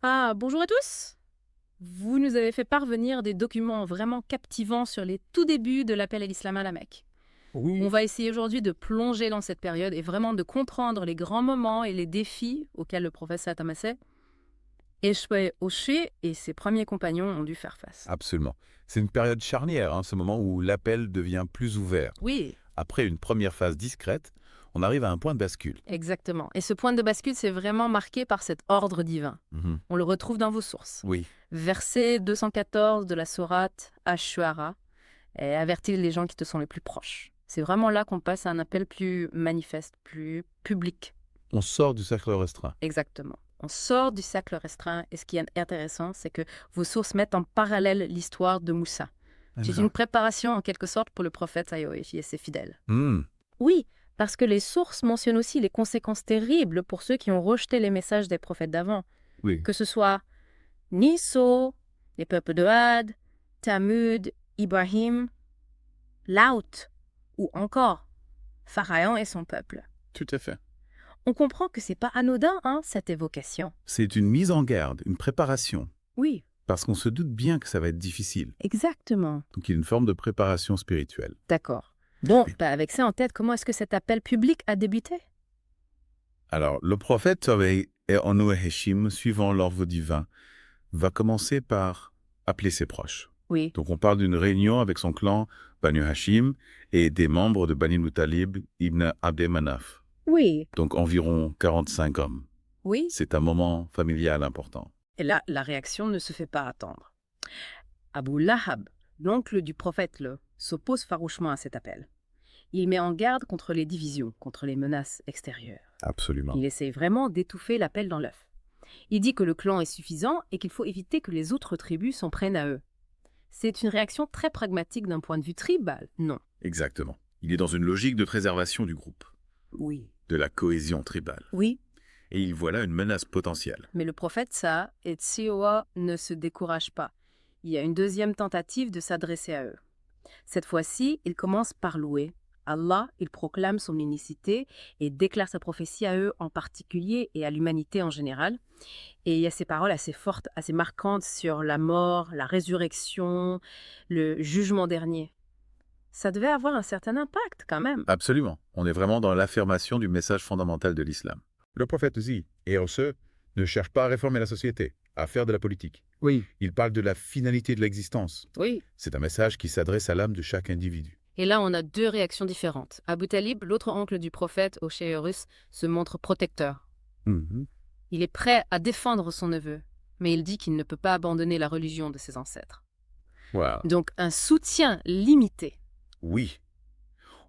Ah, bonjour à tous! Vous nous avez fait parvenir des documents vraiment captivants sur les tout débuts de l'appel à l'islam à la Mecque. On Oui, va essayer aujourd'hui de plonger dans cette période et vraiment de comprendre les grands moments et les défis auxquels le prophète Massé, échoué Oshé et ses premiers compagnons ont dû faire face. absolument. C'est une période charnière, ce moment où l'appel devient plus ouvert. Oui, Après une première phase discrète, on arrive à un point de bascule. exactement. Et ce point de bascule, c'est vraiment marqué par cet ordre divin. Mhm. On le retrouve dans vos sources. Oui, Verset 214 de la sourate Ash-Shu'ara, et avertis les gens qui te sont les plus proches. C'est vraiment là qu'on passe à un appel plus manifeste, plus public. on sort du cercle restreint. Exactement. On sort du cercle restreint et ce qui est intéressant, c'est que vos sources mettent en parallèle l'histoire de Moussa. C'est une préparation en quelque sorte pour le prophète Ayoïfi et ses fidèles. Hmm, Oui, parce que les sources mentionnent aussi les conséquences terribles pour ceux qui ont rejeté les messages des prophètes d'avant, oui, que ce soit Niso, les peuples de Had, Thamud, Ibrahim, Laut ou encore Pharaon et son peuple. tout à fait. On comprend que c'est pas anodin, cette évocation. C'est une mise en garde, une préparation, Oui, parce qu'on se doute bien que ça va être difficile. exactement. Donc il y a une forme de préparation spirituelle. D'accord. Bon, Oui. avec ça en tête, comment est-ce que cet appel public a débuté? Alors, le prophète et Onu Heshim, suivant l'ordre divin, va commencer par appeler ses proches. Oui, Donc on parle d'une réunion avec son clan Banu Hashim et des membres de Bani Muttalib ibn Abd Manaf. oui, Donc environ 45 hommes. oui. C'est un moment familial important. Et là, la réaction ne se fait pas attendre. Abu Lahab, l'oncle du prophète, s'oppose farouchement à cet appel. Il met en garde contre les divisions, contre les menaces extérieures. Absolument. Il essaie vraiment d'étouffer l'appel dans l'œuf. Il dit que le clan est suffisant et qu'il faut éviter que les autres tribus s'en prennent à eux. C'est une réaction très pragmatique d'un point de vue tribal, non? Exactement. Il est dans une logique de préservation du groupe, Oui. de la cohésion tribale. Oui, Et il voit là une menace potentielle. mais le prophète Sa et Tsioa ne se découragent pas. Il y a une deuxième tentative de s'adresser à eux. Cette fois-ci, il commence par louer. Allah, il proclame son unicité et déclare sa prophétie à eux en particulier et à l'humanité en général. Et il y a ces paroles assez fortes, assez marquantes sur la mort, la résurrection, le jugement dernier. Ça devait avoir un certain impact quand même. Absolument. On est vraiment dans l'affirmation du message fondamental de l'islam. Le prophète dit, et en ce, ne cherche pas à réformer la société, à faire de la politique. Oui. Il parle de la finalité de l'existence. Oui. C'est un message qui s'adresse à l'âme de chaque individu. Et là, on a deux réactions différentes. Abu Talib, l'autre oncle du prophète, Ochéurus, se montre protecteur. Mhm. Il est prêt à défendre son neveu, mais il dit qu'il ne peut pas abandonner la religion de ses ancêtres. Wow. Donc un soutien limité. Oui,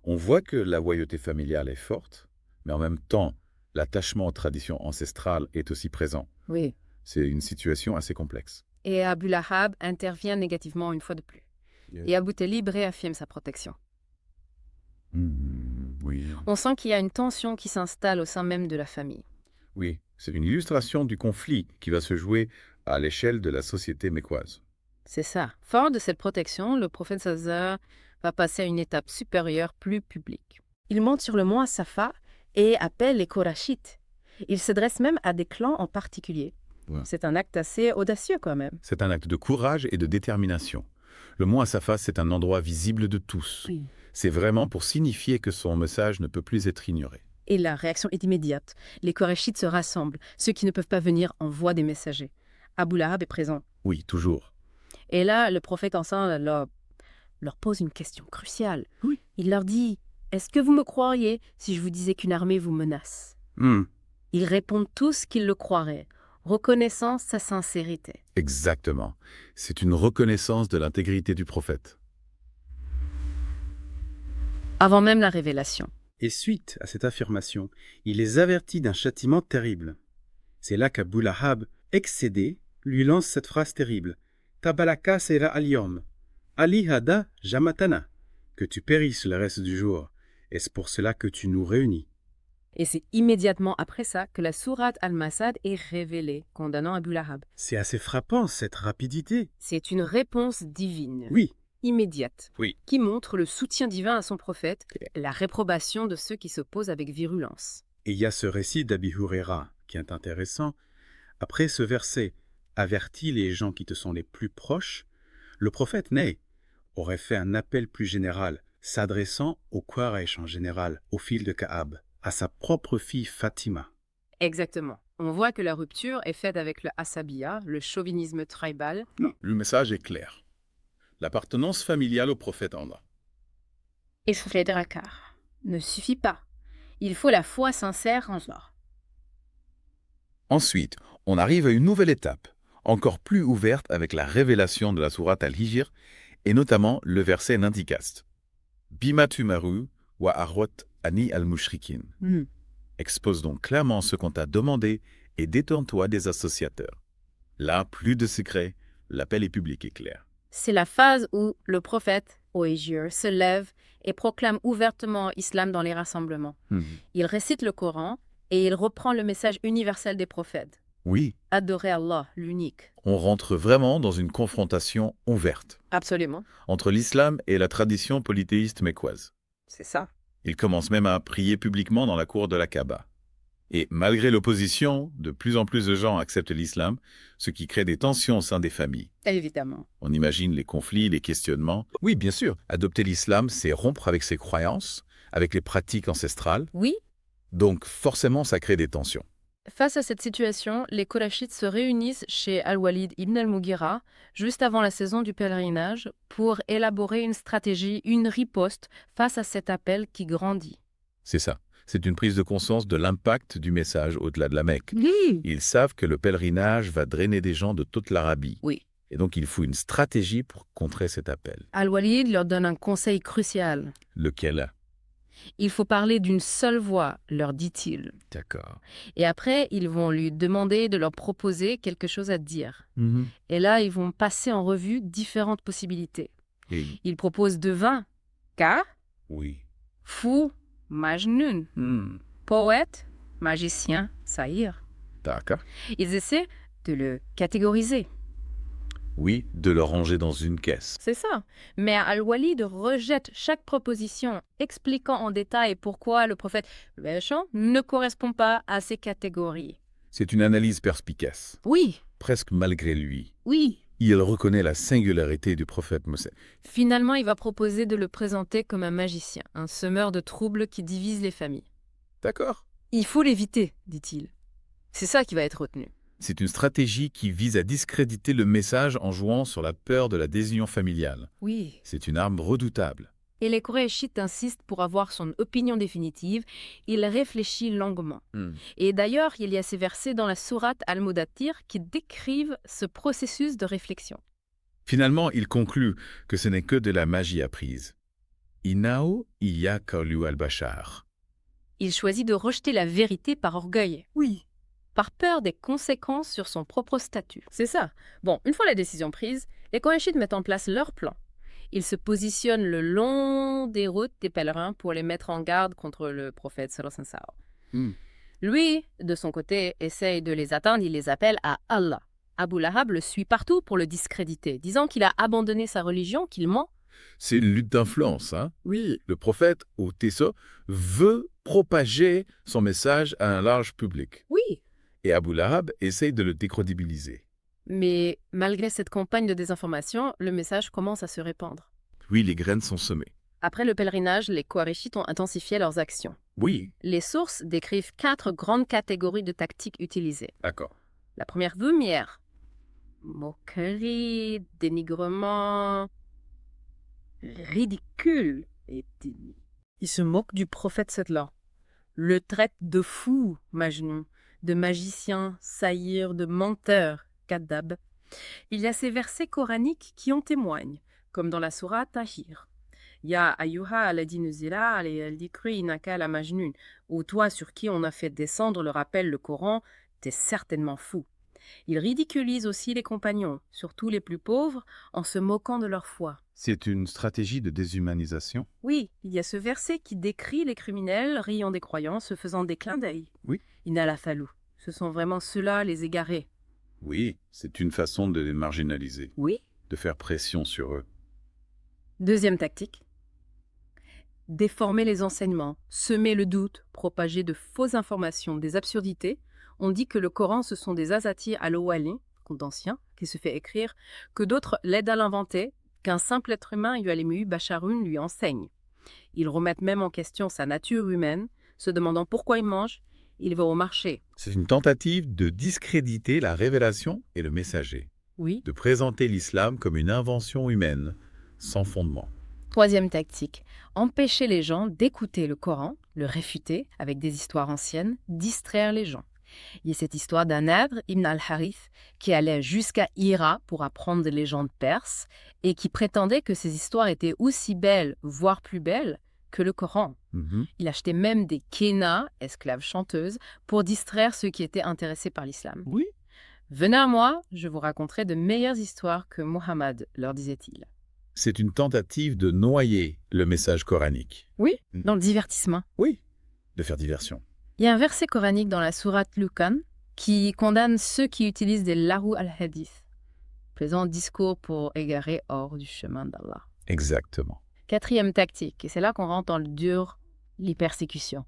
on voit que la loyauté familiale est forte, mais en même temps, l'attachement aux traditions ancestrales est aussi présent. Oui. C'est une situation assez complexe. Et Abu Lahab intervient négativement une fois de plus. Et Abu Talib réaffirme sa protection. Oui. On sent qu'il y a une tension qui s'installe au sein même de la famille. Oui, c'est une illustration du conflit qui va se jouer à l'échelle de la société mécoise. C'est ça. Fort de cette protection, le prophète Sallallahu va passer à une étape supérieure, plus publique. Il monte sur le mont Safa et appelle les Korachites. Il s'adresse même à des clans en particulier. Ouais. C'est un acte assez audacieux quand même. C'est un acte de courage et de détermination. Le mont Assafa, c'est un endroit visible de tous. Oui. C'est vraiment pour signifier que son message ne peut plus être ignoré. Et la réaction est immédiate. Les Korachites se rassemblent. Ceux qui ne peuvent pas venir envoient des messagers. Abu Lahab est présent. Oui, toujours. Et là, le prophète ensemble leur pose une question cruciale. Oui. Il leur dit « Est-ce que vous me croiriez si je vous disais qu'une armée vous menace ?» Ils répondent tous qu'ils le croiraient, reconnaissant sa sincérité. Exactement. C'est une reconnaissance de l'intégrité du prophète. Avant même la révélation. Et suite à cette affirmation, il les avertit d'un châtiment terrible. C'est là qu'Abu Lahab, excédé, lui lance cette phrase terrible. « Tabalaka sera al-yom, Ali hada jamatana » que tu périsses le reste du jour. Est-ce pour cela que tu nous réunis? Et c'est immédiatement après ça que la sourate Al-Masad est révélée, condamnant Abu Lahab. C'est assez frappant, cette rapidité. C'est une réponse divine. Oui, Immédiate. Oui. Qui montre le soutien divin à son prophète, la réprobation de ceux qui s'opposent avec virulence. et il y a ce récit d'Abi Huraira qui est intéressant. Après ce verset, avertis les gens qui te sont les plus proches, le prophète Ney aurait fait un appel plus général, s'adressant au Quraysh en général, au fil de Ka'ab, à sa propre fille Fatima. Exactement. On voit que la rupture est faite avec le asabiya, le chauvinisme tribal. Le message est clair. L'appartenance familiale au prophète Allah. Et souffler de rakar ne suffit pas. Il faut la foi sincère en Allah. Ensuite, on arrive à une nouvelle étape, encore plus ouverte avec la révélation de la sourate Al-Hijr, et notamment le verset Nantikast. Bima tumaru wa arwat ani al-mushrikin. Expose donc clairement ce qu'on t'a demandé et détourne-toi des associateurs. Là, plus de secrets, l'appel est public et clair. C'est la phase où le prophète, Hijr, se lève et proclame ouvertement l'islam dans les rassemblements. Il récite le Coran et il reprend le message universel des prophètes. Oui, Adorer Allah, l'unique. on rentre vraiment dans une confrontation ouverte Absolument. entre l'islam et la tradition polythéiste mécoise. C'est ça. Il commence même à prier publiquement dans la cour de la Kaaba. Et malgré l'opposition, de plus en plus de gens acceptent l'islam, ce qui crée des tensions au sein des familles. Évidemment. On imagine les conflits, les questionnements. Oui, bien sûr, adopter l'islam, c'est rompre avec ses croyances, avec les pratiques ancestrales. Oui. Donc forcément, ça crée des tensions. Face à cette situation, les Qurayshites se réunissent chez Al-Walid ibn al-Mughira, juste avant la saison du pèlerinage, pour élaborer une stratégie, une riposte face à cet appel qui grandit. C'est ça. C'est une prise de conscience de l'impact du message au-delà de la Mecque. Oui. Ils savent que le pèlerinage va drainer des gens de toute l'Arabie. Oui. Et donc, il faut une stratégie pour contrer cet appel. Al-Walid leur donne un conseil crucial. Lequel? Il faut parler d'une seule voix, leur dit-il. D'accord. Et après, ils vont lui demander de leur proposer quelque chose à dire. Et là, ils vont passer en revue différentes possibilités. Et... Ils proposent devin, Ka, Oui. fou, Majnun, poète, magicien, Sahir. D'accord. Ils essaient de le catégoriser. Oui, de le ranger dans une caisse. C'est ça. Mais Al-Walid rejette chaque proposition, expliquant en détail pourquoi le prophète méchant ne correspond pas à ces catégories. C'est une analyse perspicace, Oui, presque malgré lui. oui. Il reconnaît la singularité du prophète Moïse. Finalement, il va proposer de le présenter comme un magicien, un semeur de troubles qui divise les familles. D'accord. Il faut l'éviter, dit-il. C'est ça qui va être retenu. C'est une stratégie qui vise à discréditer le message en jouant sur la peur de la désunion familiale. Oui. C'est une arme redoutable. Et les Qurayshites insistent pour avoir son opinion définitive. Il réfléchit longuement. Et d'ailleurs, il y a ces versets dans la sourate Al-Mudaththir qui décrivent ce processus de réflexion. Finalement, il conclut que ce n'est que de la magie apprise. Inao iya kalu al-bashar. Il choisit de rejeter la vérité par orgueil. Oui. Par peur des conséquences sur son propre statut. C'est ça. Bon, une fois la décision prise, les Qurayshites mettent en place leur plan. Ils se positionnent le long des routes des pèlerins pour les mettre en garde contre le prophète sallallahu alayhi wa sallam. Lui, de son côté, essaye de les atteindre, il les appelle à Allah. Abu Lahab le suit partout pour le discréditer, disant qu'il a abandonné sa religion, qu'il ment. C'est une lutte d'influence, hein? Oui. Le prophète, ou Tessa, veut propager son message à un large public. Oui. Et Abu Lahab essaye de le décrédibiliser. Mais malgré cette campagne de désinformation, le message commence à se répandre. Oui, les graines sont semées. Après le pèlerinage, les Qurayshites ont intensifié leurs actions. Oui. Les sources décrivent 4 grandes catégories de tactiques utilisées. D'accord. La première lumière. Moquerie, dénigrement, ridicule. Et il se moque du prophète sallallahu. Le traite de fou, Majnun, de magicien, saïr, de menteur, kadab. Il y a ces versets coraniques qui en témoignent, comme dans la sourate Tahir. Ya ayyuha alladhi nuzila al-dhikri innaka la majnun, ou toi sur qui on a fait descendre le rappel, le Coran, t'es certainement fou. Il ridiculise aussi les compagnons, surtout les plus pauvres, en se moquant de leur foi. C'est une stratégie de déshumanisation? Oui, il y a ce verset qui décrit les criminels riant des croyants, se faisant des clins d'œil. Oui. Inna la falou. Ce sont vraiment ceux-là, les égarés. Oui, c'est une façon de les marginaliser, Oui. de faire pression sur eux. Deuxième tactique. Déformer les enseignements, semer le doute, propager de fausses informations, des absurdités. On dit que le Coran, ce sont des asatis à l'Awali, contes d'anciens, qui se fait écrire, que d'autres l'aident à l'inventer, qu'un simple être humain, Yualemu Basharun, lui enseigne. Ils remettent même en question sa nature humaine, se demandant pourquoi il mange, il va au marché. C'est une tentative de discréditer la révélation et le messager, Oui. de présenter l'islam comme une invention humaine, sans fondement. Troisième tactique, empêcher les gens d'écouter le Coran, le réfuter avec des histoires anciennes, distraire les gens. Il y a cette histoire d'Anadr ibn al-Harith qui allait jusqu'à Hira pour apprendre des légendes perses et qui prétendait que ces histoires étaient aussi belles, voire plus belles, que le Coran. Il achetait même des kénas, esclaves chanteuses, pour distraire ceux qui étaient intéressés par l'islam. Oui. Venez à moi, je vous raconterai de meilleures histoires que Muhammad, leur disait-il. C'est une tentative de noyer le message coranique. Oui, dans le divertissement. Oui, de faire diversion. Il y a un verset coranique dans la sourate Luqman qui condamne ceux qui utilisent des lahu al-hadith, plaisant discours pour égarer hors du chemin d'Allah. Exactement. Quatrième tactique, et c'est là qu'on rentre dans le dur, les persécutions.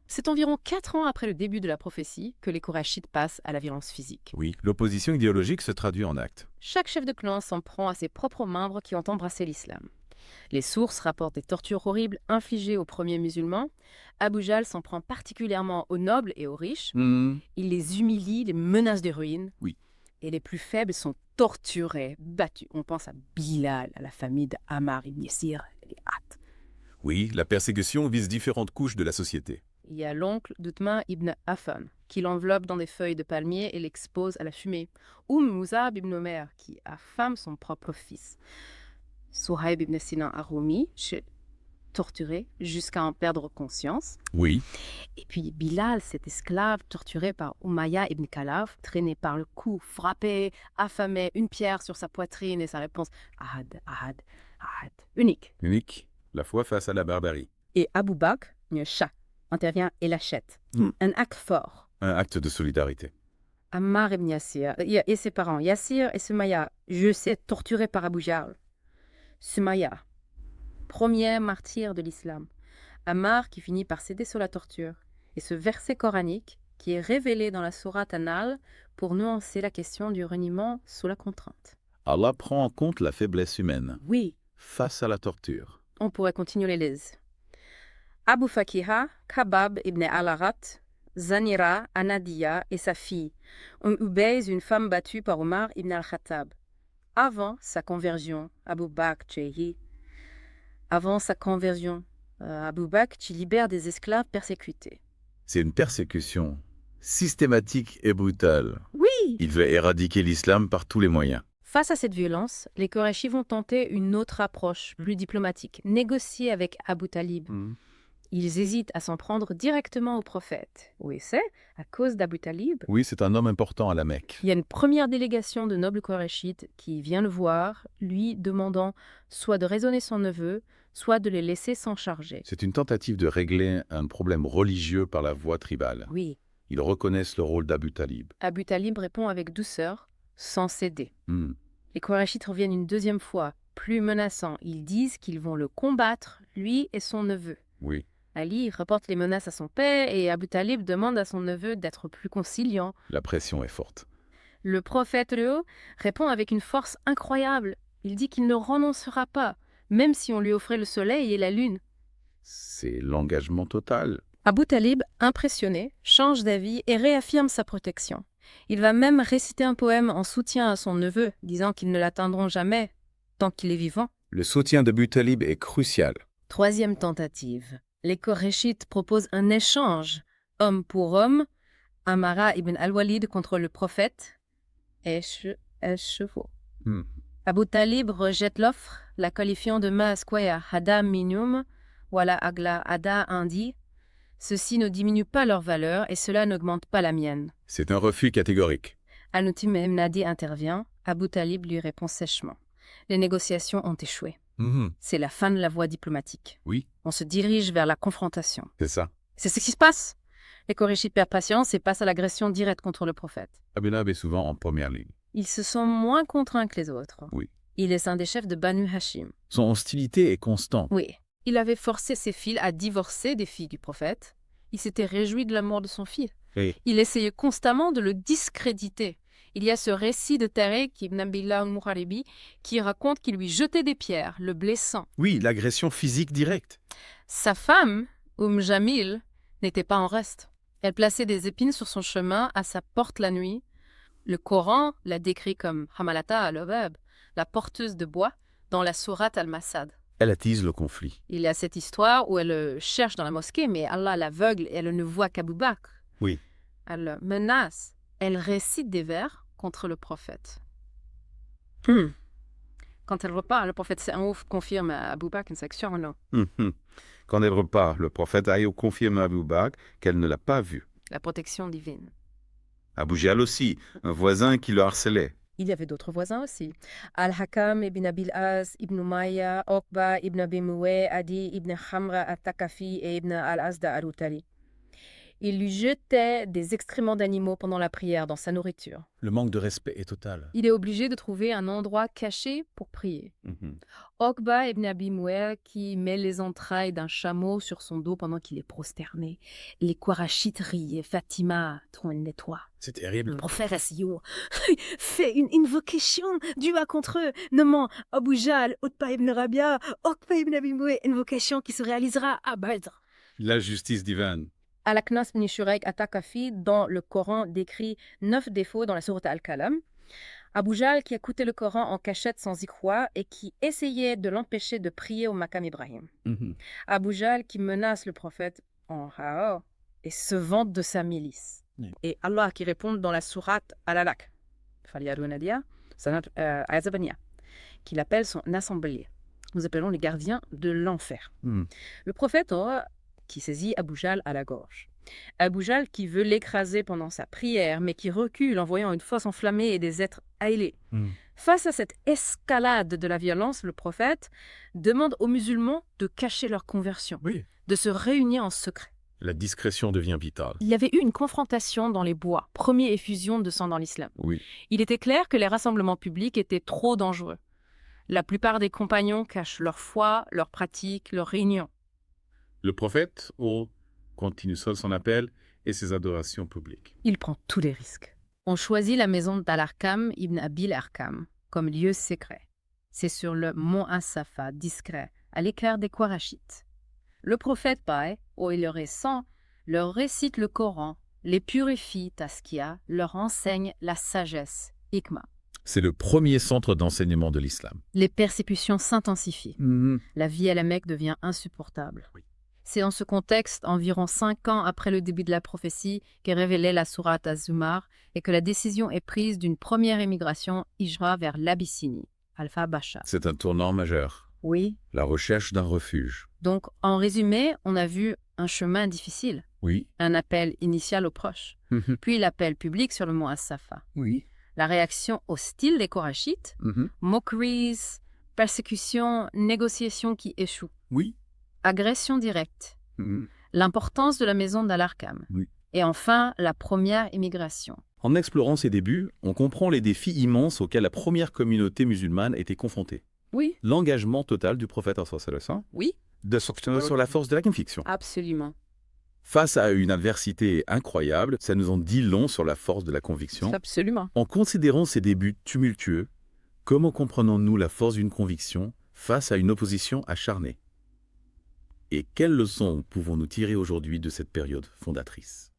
C'est environ 4 ans après le début de la prophétie que les Korachites passent à la violence physique. Oui, l'opposition idéologique se traduit en actes. Chaque chef de clan s'en prend à ses propres membres qui ont embrassé l'islam. Les sources rapportent des tortures horribles infligées aux premiers musulmans. Abu Jahl s'en prend particulièrement aux nobles et aux riches. Il les humilie, les menace de ruine. Oui. Et les plus faibles sont torturés, battus. On pense à Bilal, à la famille de Ammar ibn Yasir, les At. Oui, la persécution vise différentes couches de la société. Il y a l'oncle d'Uthman ibn Affan, qui l'enveloppe dans des feuilles de palmier et l'expose à la fumée. Ou Musab ibn Omer, qui affame son propre fils. Suhaib ibn Sinan Arumi, torturé jusqu'à en perdre conscience. Oui. Et puis Bilal, cet esclave torturé par Umayya ibn Khalaf, traîné par le cou, frappé, affamé, une pierre sur sa poitrine et sa réponse « Ahad, Ahad, Ahad ». Unique. Unique, la foi face à la barbarie. Et Abu Bakr, le chat, intervient et l'achète. Un acte fort. Un acte de solidarité. Ammar ibn Yasir et ses parents, Yasir et Sumayya, je sais, torturés par Abu Jahl. Sumayya, premier martyr de l'islam. Ammar qui finit par céder sur la torture. Et ce verset coranique qui est révélé dans la sourate An-Nahl pour nuancer la question du reniement sous la contrainte. Allah prend en compte la faiblesse humaine Oui, face à la torture. on pourrait continuer les lises. Abu Fakiha, Kabab ibn al-Arat, Zanira, Anadia et sa fille Ubays, une femme battue par Omar ibn al-Khattab. Avant sa conversion, Abu Bakr Chehi, avant sa conversion, Abu Bakr qui libère des esclaves persécutés. C'est une persécution systématique et brutale. Oui. Il veut éradiquer l'islam par tous les moyens. Face à cette violence, les Qurayshis vont tenter une autre approche, plus diplomatique, négocier avec Abu Talib. Ils hésitent à s'en prendre directement au prophète. Oui, c'est à cause d'Abu Talib. Oui, c'est un homme important à la Mecque. Il y a une première délégation de nobles Qurayshites qui vient le voir, lui demandant soit de raisonner son neveu, soit de les laisser s'en charger. C'est une tentative de régler un problème religieux par la voie tribale. Oui. Ils reconnaissent le rôle d'Abu Talib. Abu Talib répond avec douceur, sans céder. Les Qurayshites reviennent une deuxième fois, plus menaçants. Ils disent qu'ils vont le combattre, lui et son neveu. Oui. Ali reporte les menaces à son père et Abu Talib demande à son neveu d'être plus conciliant. La pression est forte. Le prophète Léo répond avec une force incroyable. Il dit qu'il ne renoncera pas, même si on lui offrait le soleil et la lune. C'est l'engagement total. Abu Talib, impressionné, change d'avis et réaffirme sa protection. Il va même réciter un poème en soutien à son neveu, disant qu'ils ne l'atteindront jamais tant qu'il est vivant. Le soutien d'Abu Talib est crucial. Troisième tentative. Les Qurayshites proposent un échange, homme pour homme, Amara ibn al-Walid contre le prophète, et chevaux. Abu Talib rejette l'offre, la qualifiant de Ma'asquaya Hada Minum, Wala Agla Hada Indi. Ceci ne diminue pas leur valeur et cela n'augmente pas la mienne. C'est un refus catégorique. Al-Nutim ibn Nadi intervient, Abu Talib lui répond sèchement. Les négociations ont échoué. C'est la fin de la voie diplomatique. Oui. On se dirige vers la confrontation. C'est ça. C'est ce qui se passe. Les Qurayshites perdent patience et passent à l'agression directe contre le prophète. Abu Lahab est souvent en première ligne. Ils se sont moins contraints que les autres. Oui. Il est un des chefs de Banu Hashim. Son hostilité est constante. Oui. Il avait forcé ses filles à divorcer des filles du prophète. Il s'était réjoui de la mort de son fils. Et Il essayait constamment de le discréditer. Il y a ce récit de Tariq ibn Abdillah al-Muharibi qui raconte qu'il lui jetait des pierres, le blessant. Oui, l'agression physique directe. Sa femme, Jamil, n'était pas en reste. Elle plaçait des épines sur son chemin à sa porte la nuit. Le Coran la décrit comme Hamalata al-Obab, la porteuse de bois, dans la sourate al-Masad. Elle attise le conflit. Il y a cette histoire où elle le cherche dans la mosquée, mais Allah l'aveugle et elle ne voit qu'Abou Bakr. Oui. Elle le menace. Elle récite des vers contre le prophète. Quand elle repart, le prophète confirme à Abou Bakr une section ou non. Quand elle repart, le prophète Aïe confirme à Abu Bakr qu'elle ne l'a pas vu. La protection divine. Abu Jahl aussi, un voisin qui le harcelait. Il y avait d'autres voisins aussi. Al-Hakam ibn Abil As, ibn Umayya, Okba ibn Abi Muway, Adi ibn Khamra al-Takafi et ibn al-Asda al-Utali. Il lui jetait des excréments d'animaux pendant la prière dans sa nourriture. Le manque de respect est total. Il est obligé de trouver un endroit caché pour prier. Okba ibn Abi Muway qui met les entrailles d'un chameau sur son dos pendant qu'il est prosterné. Les Qurayshites rient et Fatima trouve une nettoie. C'est terrible. Le prophète Assiyou fait une invocation dua contre eux, nommant Abu Jahl, Utba ibn Rabia, Okba ibn Abi Muway, invocation qui se réalisera à Badr. La justice divine. Al-Aknas ibn Shurayk at-Takafi, dans le Coran, décrit 9 défauts dans la sourate Al-Kalam. Abu Jahl qui écoutait le Coran en cachette sans y croire et qui essayait de l'empêcher de prier au Maqam Ibrahim. Abu Jahl qui menace le prophète en Ha'or et se vante de sa milice. Et Allah qui répond dans la sourate Al-Alaq, qu'il appelle son assemblée. Nous appelons les gardiens de l'enfer. Le prophète qui saisit Abu Jahl à la gorge. Abu Jahl qui veut l'écraser pendant sa prière, mais qui recule en voyant une fosse enflammée et des êtres ailés. Face à cette escalade de la violence, le prophète demande aux musulmans de cacher leur conversion, de se réunir en secret. La discrétion devient vitale. Il y avait eu une confrontation dans les bois, première effusion de sang dans l'islam. Il était clair que les rassemblements publics étaient trop dangereux. La plupart des compagnons cachent leur foi, leurs pratiques, leurs réunions. Le prophète continue seul son appel et ses adorations publiques. Il prend tous les risques. On choisit la maison d'Al-Arkam ibn Abil Arkam comme lieu secret. C'est sur le mont As-Safa, discret, à l'écart des Qurayshites. Le prophète paie, où il leur est sans, leur récite le Coran, les purifie, Taskia, leur enseigne la sagesse, Hikma. C'est le premier centre d'enseignement de l'islam. Les persécutions s'intensifient. La vie à la Mecque devient insupportable. C'est dans ce contexte, environ 5 ans après le début de la prophétie, qu'est révélée la sourate Az-Zumar et que la décision est prise d'une première émigration hijra vers l'Abyssinie, Al-Habasha. C'est un tournant majeur. Oui. La recherche d'un refuge. Donc, en résumé, on a vu un chemin difficile. Un appel initial aux proches. Puis l'appel public sur le mont As-Safa. La réaction hostile des Qurayshites. Moqueries, persécutions, négociations qui échouent. Agression directe. L'importance de la maison d'Al-Arkam. Et enfin, la première immigration. En explorant ses débuts, on comprend les défis immenses auxquels la première communauté musulmane était confrontée. L'engagement total du prophète de s'obtenir sur la force de la conviction. Absolument. Face à une adversité incroyable, ça nous en dit long sur la force de la conviction. Absolument. En considérant ces débuts tumultueux, comment comprenons-nous la force d'une conviction face à une opposition acharnée? Et quelles leçons pouvons-nous tirer aujourd'hui de cette période fondatrice?